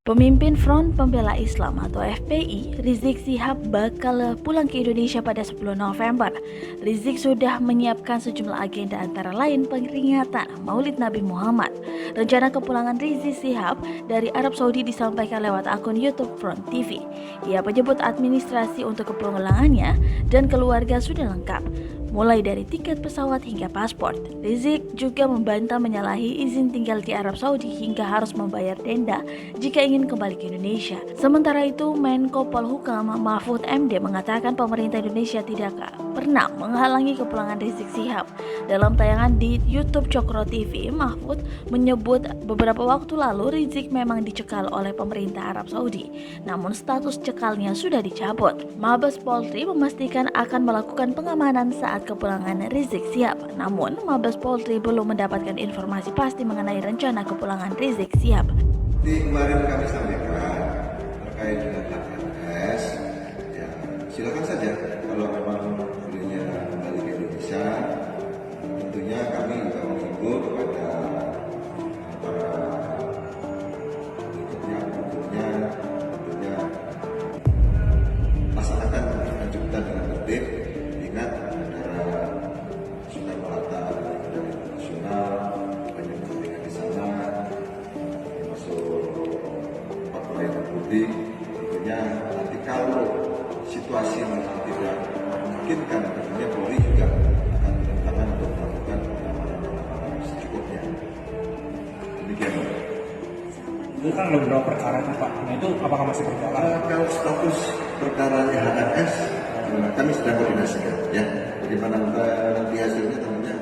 Pemimpin Front Pembela Islam atau FPI, Rizik Syihab bakal pulang ke Indonesia pada 10 November. Rizik sudah menyiapkan sejumlah agenda antara lain peringatan Maulid Nabi Muhammad. Rencana kepulangan Rizik Syihab dari Arab Saudi disampaikan lewat akun YouTube Front TV. Ia menyebut administrasi untuk kepulangannya dan keluarga sudah lengkap, mulai dari tiket pesawat hingga paspor. Rizik juga membantah menyalahi izin tinggal di Arab Saudi hingga harus membayar denda jika ingin kembali ke Indonesia. Sementara itu, Menko Polhukam Mahfud MD mengatakan pemerintah Indonesia tidak pernah menghalangi kepulangan Rizik Syihab. Dalam tayangan di YouTube Cokro TV, Mahfud menyebut beberapa waktu lalu Rizik memang dicekal oleh pemerintah Arab Saudi, namun status cekalnya sudah dicabut. Mabes Polri memastikan akan melakukan pengamanan saat kepulangan Rizik Syihab. Namun, Mabes Polri belum mendapatkan informasi pasti mengenai rencana kepulangan Rizik Syihab. Di kemarin kami sampaikan terkait dengan HNS, ya silakan saja kalau memang beliau kembali ke Indonesia. Tentunya kami juga mengimbau kepada para tentunya laksanakan lanjutan dengan tertib. Ingat antara Soekarno Hatta dan internasional banyak kepentingan di sana, termasuk faktor publik. Tentunya nanti kalau situasi memang tidak memungkinkan, tentunya Polri juga akan bertangan untuk melakukan pengamanan secukupnya. Demikian. Itu kan ada beberapa perkara Pak. Nah itu apakah masih berjalan? Kalau status perkaranya HNS, kami sedang koordinasikan, ya. Bagaimana nanti hasilnya tentunya